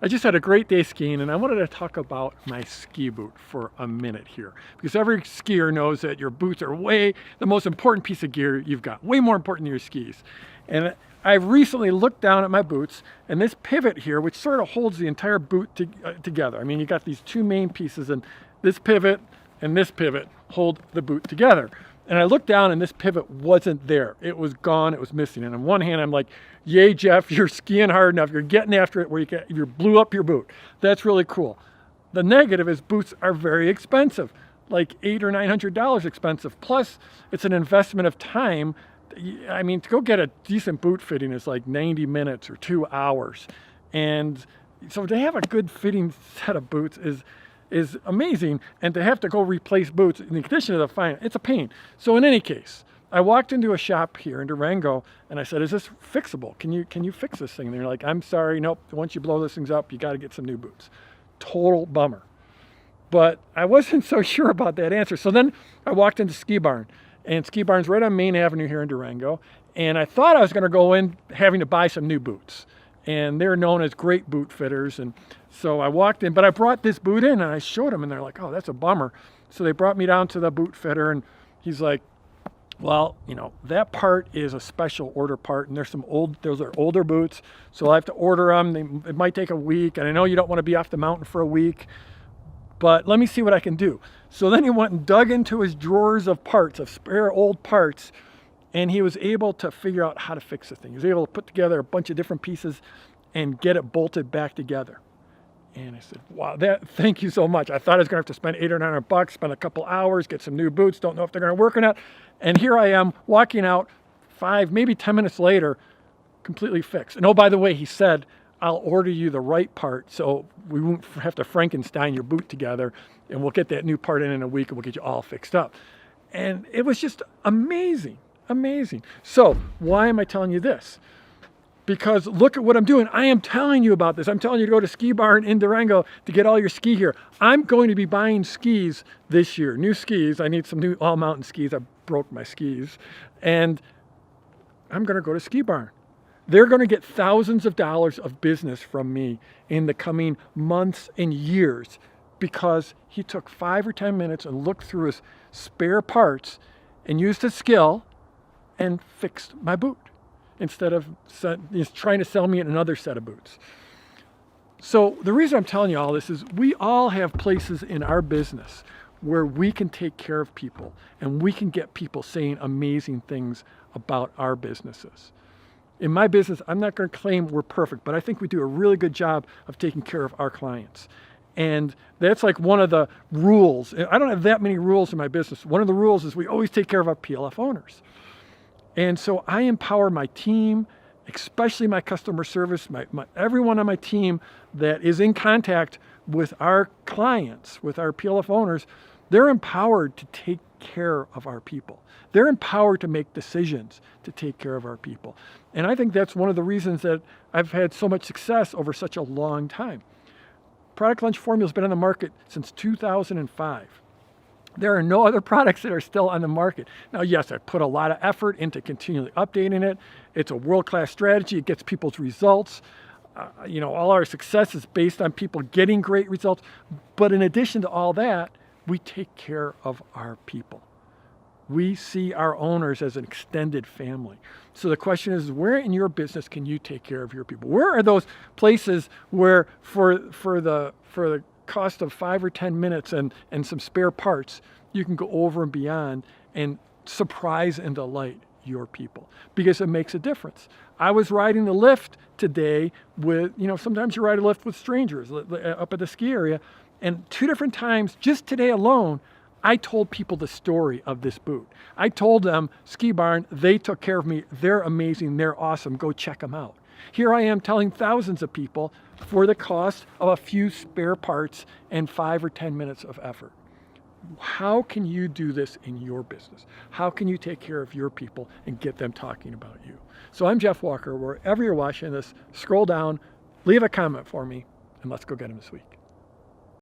I just had a great day skiing, and I wanted to talk about my ski boot for a minute here, because every skier knows that your boots are the most important piece of gear you've got, way more important than your skis. And I've recently looked down at my boots, and this pivot here, which sort of holds the entire boot together. I mean, you got these two main pieces, and this pivot hold the boot together. And I looked down and this pivot wasn't there. It was gone, it was missing. And on one hand, I'm like, yay, Jeff, you're skiing hard enough. You're getting after it where you blew up your boot. That's really cool. The negative is boots are very expensive, like $800 or $900 expensive. Plus, it's an investment of time. I mean, to go get a decent boot fitting is like 90 minutes or 2 hours. And so to have a good fitting set of boots is amazing, and to have to go replace boots in the condition of the fine, it's a pain. So in any case, I walked into a shop here in Durango and I said, is this fixable? Can you fix this thing? And they're like, I'm sorry, nope, once you blow these things up, you got to get some new boots. Total bummer. But I wasn't so sure about that answer. So then I walked into Ski Barn, and Ski Barn's right on Main Avenue here in Durango, and I thought I was going to go in having to buy some new boots. And they're known as great boot fitters. And so I walked in, but I brought this boot in and I showed them, and they're like, oh, that's a bummer. So they brought me down to the boot fitter, and he's like, well, that part is a special order part, and those are older boots, so I have to order them. It might take a week, and I know you don't want to be off the mountain for a week, but let me see what I can do. So then he went and dug into his drawers of parts, of spare old parts, and he was able to figure out how to fix the thing. He was able to put together a bunch of different pieces and get it bolted back together. And I said, wow, thank you so much. I thought I was gonna have to spend $800 or $900, spend a couple hours, get some new boots, don't know if they're gonna work or not. And here I am walking out 5, maybe 10 minutes later, completely fixed. And oh, by the way, he said, I'll order you the right part so we won't have to Frankenstein your boot together, and we'll get that new part in a week and we'll get you all fixed up. And it was just amazing. Amazing. So why am I telling you this? Because look at what I'm doing. I am telling you about this. I'm telling you to go to Ski Barn in Durango to get all your ski gear. I'm going to be buying skis this year, new skis. I need some new all-mountain skis. I broke my skis. And I'm going to go to Ski Barn. They're going to get thousands of dollars of business from me in the coming months and years, because he took 5 or 10 minutes and looked through his spare parts and used his skill and fixed my boot instead of trying to sell me another set of boots. So the reason I'm telling you all this is we all have places in our business where we can take care of people, and we can get people saying amazing things about our businesses. In my business, I'm not going to claim we're perfect, but I think we do a really good job of taking care of our clients. And that's like one of the rules. I don't have that many rules in my business. One of the rules is we always take care of our PLF owners. And so I empower my team, especially my customer service, everyone on my team that is in contact with our clients, with our PLF owners. They're empowered to take care of our people. They're empowered to make decisions to take care of our people. And I think that's one of the reasons that I've had so much success over such a long time. Product Lunch Formula has been on the market since 2005. There are no other products that are still on the market. Now, yes, I put a lot of effort into continually updating it. It's a world-class strategy. It gets people's results. All our success is based on people getting great results. But in addition to all that, we take care of our people. We see our owners as an extended family. So the question is, where in your business can you take care of your people? Where are those places where for the cost of 5 or 10 minutes and some spare parts, you can go over and beyond and surprise and delight your people, because it makes a difference. I was riding the lift today with, sometimes you ride a lift with strangers up at the ski area, and 2 different times, just today alone, I told people the story of this boot. I told them, Ski Barn, they took care of me. They're amazing. They're awesome. Go check them out. Here I am telling thousands of people for the cost of a few spare parts and 5 or 10 minutes of effort. How can you do this in your business? How can you take care of your people and get them talking about you? So I'm Jeff Walker. Wherever you're watching this, scroll down, leave a comment for me, and let's go get them this week.